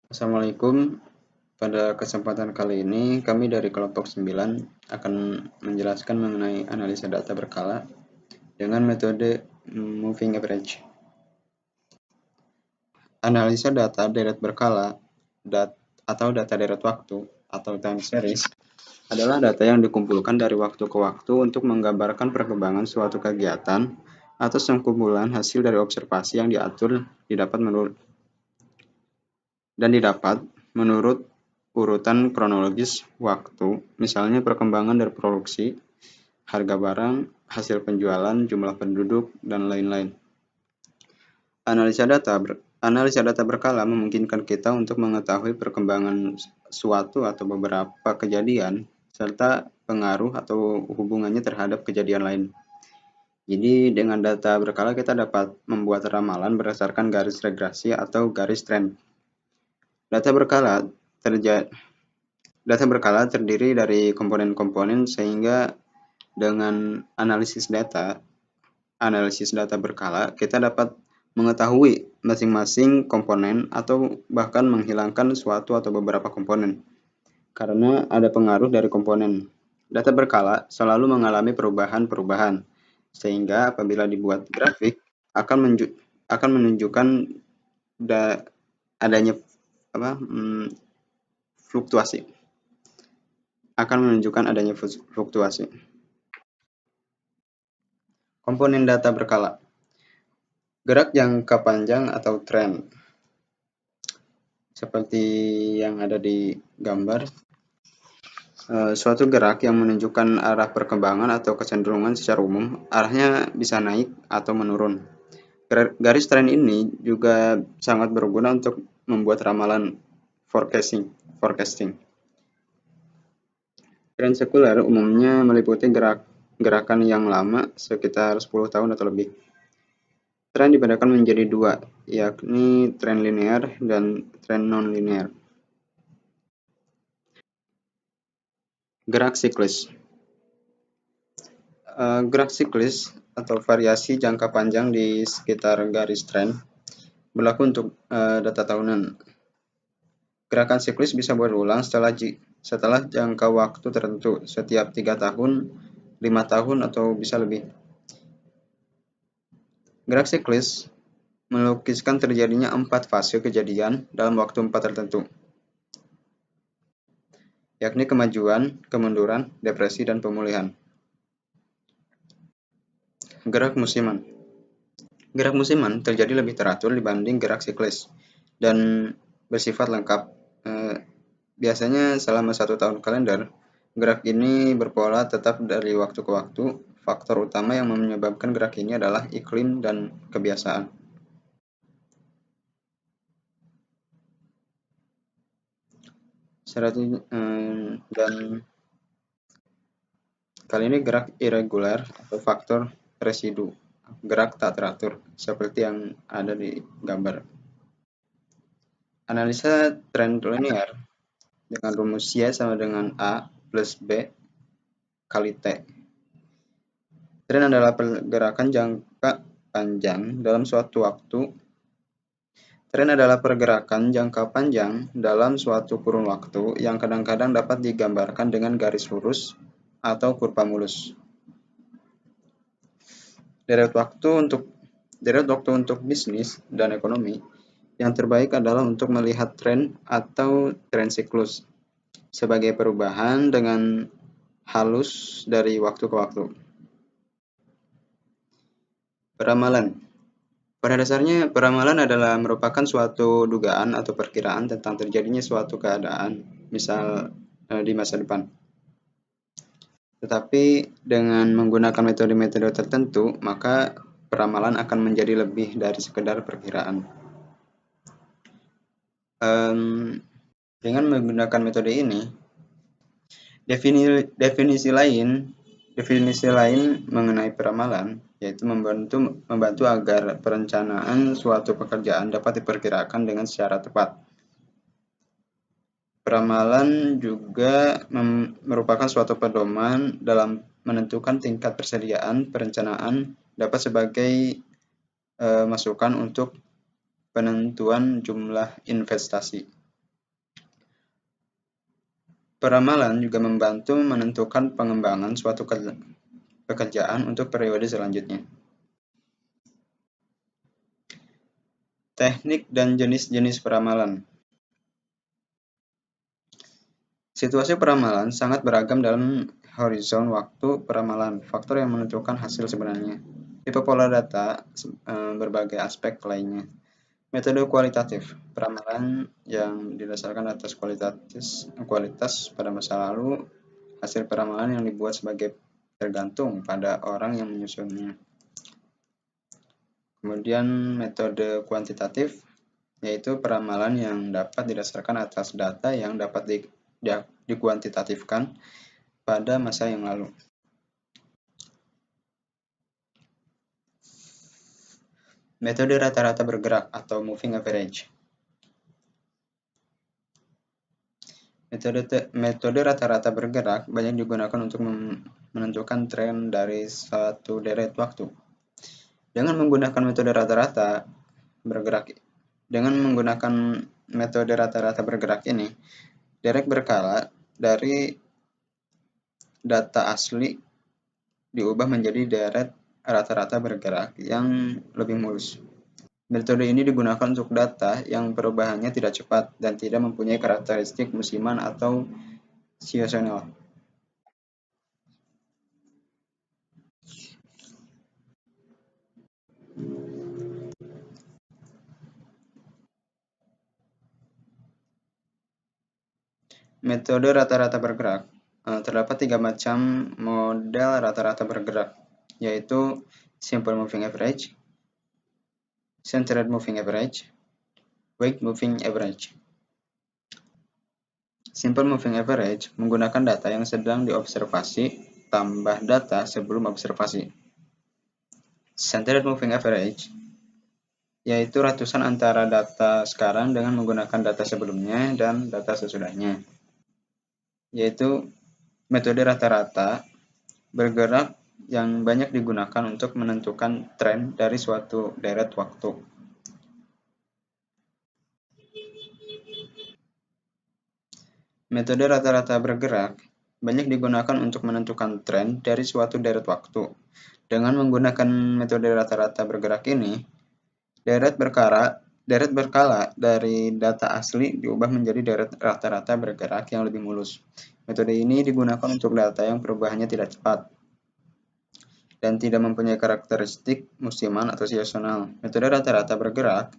Assalamualaikum. Pada kesempatan kali ini, kami dari kelompok 9 akan menjelaskan mengenai analisa data berkala dengan metode moving average. Analisa data deret berkala atau data deret waktu atau time series adalah data yang dikumpulkan dari waktu ke waktu untuk menggambarkan perkembangan suatu kegiatan atau sekumpulan hasil dari observasi yang didapat menurut urutan kronologis waktu, misalnya perkembangan dari produksi, harga barang, hasil penjualan, jumlah penduduk, dan lain-lain. Analisa data berkala memungkinkan kita untuk mengetahui perkembangan suatu atau beberapa kejadian serta pengaruh atau hubungannya terhadap kejadian lain. Jadi dengan data berkala kita dapat membuat ramalan berdasarkan garis regresi atau garis tren. Data berkala terdiri dari komponen-komponen sehingga dengan analisis data berkala kita dapat mengetahui masing-masing komponen atau bahkan menghilangkan suatu atau beberapa komponen karena ada pengaruh dari komponen. Data berkala selalu mengalami perubahan-perubahan sehingga apabila dibuat grafik akan menunjukkan adanya fluktuasi. Komponen data berkala. Gerak jangka panjang atau tren. Seperti yang ada di gambar, suatu gerak yang menunjukkan arah perkembangan atau kecenderungan secara umum, arahnya bisa naik atau menurun. Garis tren ini juga sangat berguna untuk membuat ramalan forecasting. Tren sekuler umumnya meliputi gerakan yang lama sekitar 10 tahun atau lebih. Tren dibedakan menjadi dua, yakni tren linear dan tren non-linear. Gerak siklis. Gerak siklis atau variasi jangka panjang di sekitar garis tren berlaku untuk data tahunan. Gerakan siklis bisa berulang setelah jangka waktu tertentu, setiap 3 tahun, 5 tahun, atau bisa lebih. Gerak siklis melukiskan terjadinya 4 fase kejadian dalam waktu 4 tertentu, yakni kemajuan, kemunduran, depresi, dan pemulihan. Gerak musiman. Gerak musiman terjadi lebih teratur dibanding gerak siklis dan bersifat lengkap. Biasanya selama 1 tahun kalender, gerak ini berpola tetap dari waktu ke waktu. Faktor utama yang menyebabkan gerak ini adalah iklim dan kebiasaan. Dan kali ini gerak irregular atau faktor residu, gerak tak teratur, seperti yang ada di gambar. Analisa tren linear dengan rumus Y sama dengan A plus B kali T. Tren adalah pergerakan jangka panjang dalam suatu waktu. Tren adalah pergerakan jangka panjang dalam suatu kurun waktu yang kadang-kadang dapat digambarkan dengan garis lurus atau kurva mulus. Deret waktu untuk bisnis dan ekonomi yang terbaik adalah untuk melihat tren atau tren siklus sebagai perubahan dengan halus dari waktu ke waktu. Peramalan. Pada dasarnya, peramalan adalah merupakan suatu dugaan atau perkiraan tentang terjadinya suatu keadaan, misal di masa depan. Tetapi dengan menggunakan metode-metode tertentu, maka peramalan akan menjadi lebih dari sekedar perkiraan. Dengan menggunakan metode ini, definisi lain mengenai peramalan yaitu membantu agar perencanaan suatu pekerjaan dapat diperkirakan dengan secara tepat. Peramalan juga merupakan suatu pedoman dalam menentukan tingkat persediaan perencanaan dapat sebagai masukan untuk penentuan jumlah investasi. Peramalan juga membantu menentukan pengembangan suatu pekerjaan untuk periode selanjutnya. Teknik dan jenis-jenis peramalan. Situasi peramalan sangat beragam dalam horizon waktu peramalan, faktor yang menentukan hasil sebenarnya. Tipe pola data, berbagai aspek lainnya. Metode kualitatif, peramalan yang didasarkan atas kualitas pada masa lalu, hasil peramalan yang dibuat sebagai tergantung pada orang yang menyusunnya. Kemudian metode kuantitatif, yaitu peramalan yang dapat didasarkan atas data yang dapat dikuantitatifkan pada masa yang lalu. Metode rata-rata bergerak atau moving average. Metode rata-rata bergerak banyak digunakan untuk menentukan tren dari satu deret waktu. Dengan menggunakan metode rata-rata bergerak ini, deret berkala dari data asli diubah menjadi deret rata-rata bergerak yang lebih mulus. Metode ini digunakan untuk data yang perubahannya tidak cepat dan tidak mempunyai karakteristik musiman atau seasonal. Metode rata-rata bergerak. Terdapat 3 macam model rata-rata bergerak, yaitu simple moving average, centered moving average, weight moving average. Simple moving average menggunakan data yang sedang diobservasi tambah data sebelum observasi. Centered moving average yaitu ratusan antara data sekarang dengan menggunakan data sebelumnya dan data sesudahnya. Yaitu metode rata-rata bergerak yang banyak digunakan untuk menentukan tren dari suatu deret waktu. Metode rata-rata bergerak banyak digunakan untuk menentukan tren dari suatu deret waktu. Dengan menggunakan metode rata-rata bergerak ini, deret berkala dari data asli diubah menjadi deret rata-rata bergerak yang lebih mulus. Metode ini digunakan untuk data yang perubahannya tidak cepat dan tidak mempunyai karakteristik musiman atau seasonal. Metode rata-rata bergerak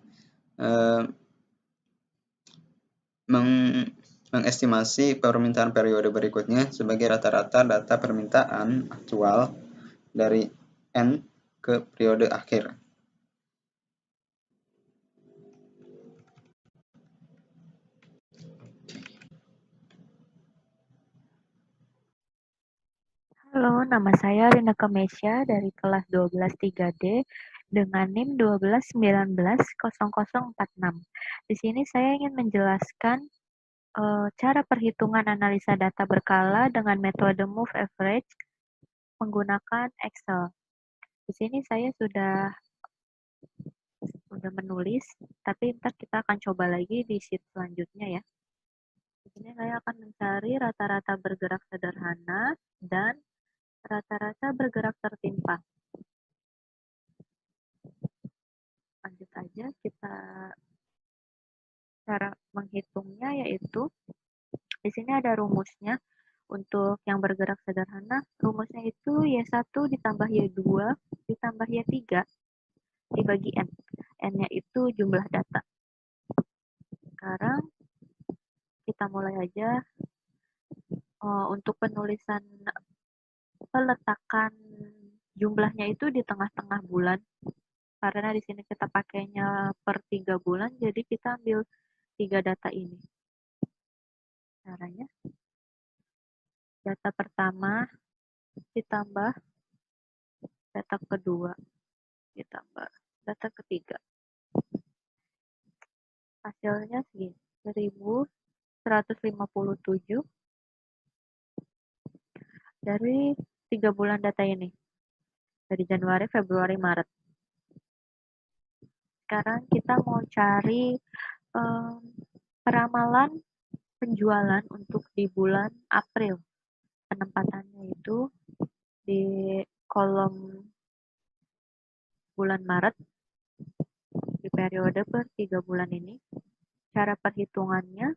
mengestimasi permintaan periode berikutnya sebagai rata-rata data permintaan aktual dari N ke periode akhir. Halo, nama saya Rina Kamesya dari kelas 12 3D dengan NIM 12190046. Di sini saya ingin menjelaskan cara perhitungan analisa data berkala dengan metode Move Average menggunakan Excel. Di sini saya sudah menulis, tapi ntar kita akan coba lagi di sheet selanjutnya ya. Di sini saya akan mencari rata-rata bergerak sederhana dan rata-rata bergerak tertimpa. Lanjut aja, kita cara menghitungnya yaitu di sini ada rumusnya. Untuk yang bergerak sederhana, rumusnya itu Y1 ditambah Y2 ditambah Y3 dibagi N. N-nya itu jumlah data. Sekarang kita mulai aja untuk penulisan peletakan jumlahnya itu di tengah-tengah bulan. Karena di sini kita pakainya per 3 bulan, jadi kita ambil 3 data ini. Caranya, data pertama ditambah data kedua ditambah data ketiga. Hasilnya segini, 1157 dari 3 bulan data ini. Dari Januari, Februari, Maret. Sekarang kita mau cari peramalan penjualan untuk di bulan April. Penempatannya itu di kolom bulan Maret, di periode per 3 bulan ini. Cara perhitungannya,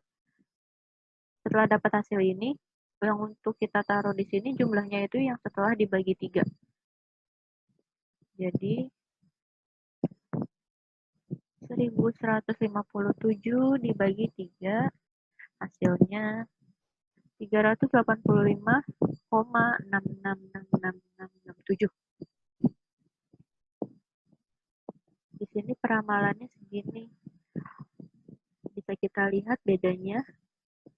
setelah dapat hasil ini, yang untuk kita taruh di sini jumlahnya itu yang setelah dibagi 3. Jadi 1157 dibagi 3, hasilnya 385,666667. Di sini peramalannya segini. Bisa kita lihat bedanya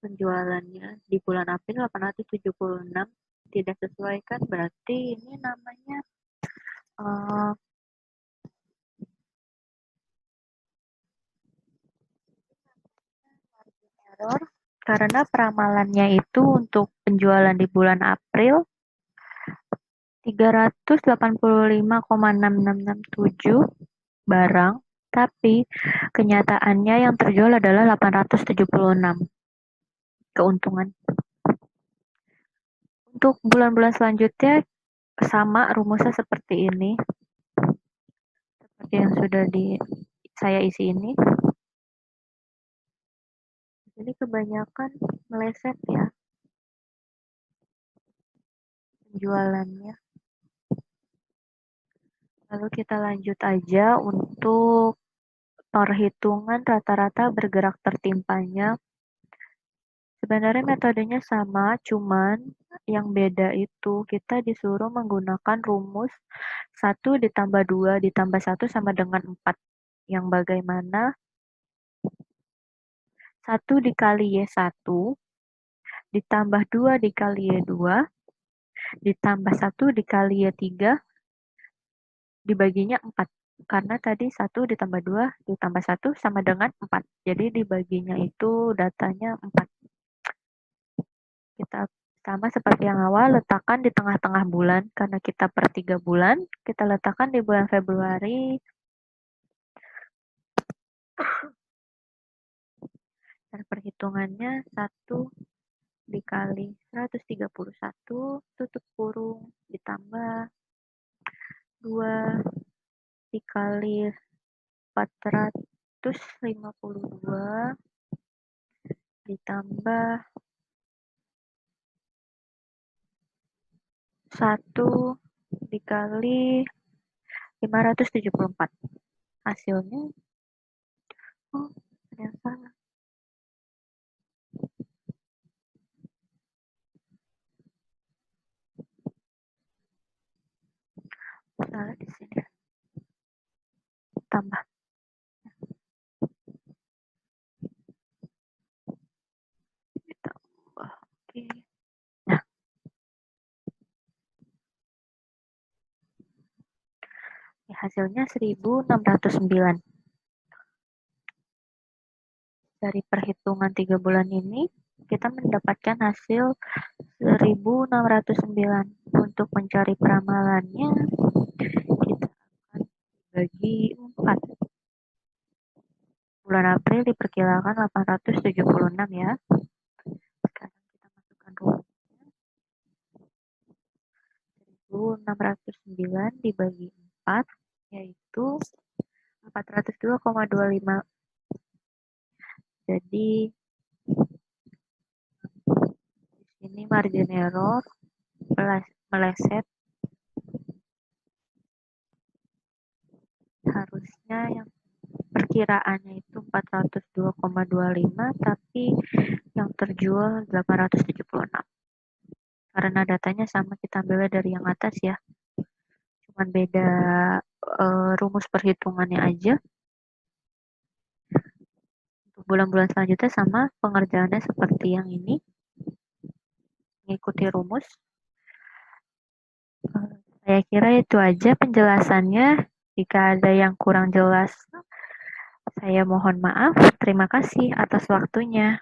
penjualannya di bulan April 876 tidak sesuai kan, berarti ini namanya error karena peramalannya itu untuk penjualan di bulan April 385,6667 barang, tapi kenyataannya yang terjual adalah 876 keuntungan. Untuk bulan-bulan selanjutnya sama rumusnya seperti ini, seperti yang sudah saya isi ini. Ini kebanyakan meleset ya penjualannya. Lalu kita lanjut aja untuk perhitungan rata-rata bergerak tertimpanya. Sebenarnya metodenya sama, cuman yang beda itu kita disuruh menggunakan rumus 1 ditambah 2 ditambah 1 sama dengan 4. Yang bagaimana 1 dikali Y1 ditambah 2 dikali Y2 ditambah 1 dikali Y3 dibaginya 4. Karena tadi 1 ditambah 2 ditambah 1 sama dengan 4. Jadi dibaginya itu datanya 4. Kita sama seperti yang awal, letakkan di tengah-tengah bulan. Karena kita per 3 bulan, kita letakkan di bulan Februari. Dan perhitungannya 1 dikali 131 tutup kurung ditambah 2 dikali 452 ditambah 1 dikali 574. Hasilnya, oh, ada yang salah. Salah di sini. Tambah. Ditambah. Oke. Nah. Hasilnya 1609. Dari perhitungan 3 bulan ini, kita mendapatkan hasil 1609. Untuk mencari peramalannya, kita akan bagi 4. Bulan April diperkirakan 876 ya. Sekarang kita masukkan rumusnya. 1609 dibagi 4, yaitu 402,25. Jadi, di sini margin error meleset. Harusnya yang perkiraannya itu 402,25, tapi yang terjual 876. Karena datanya sama, kita ambilnya dari yang atas ya. Cuman beda rumus perhitungannya aja. Untuk bulan-bulan selanjutnya sama, pengerjaannya seperti yang ini. Mengikuti rumus. Saya kira itu aja penjelasannya. Jika ada yang kurang jelas, saya mohon maaf. Terima kasih atas waktunya.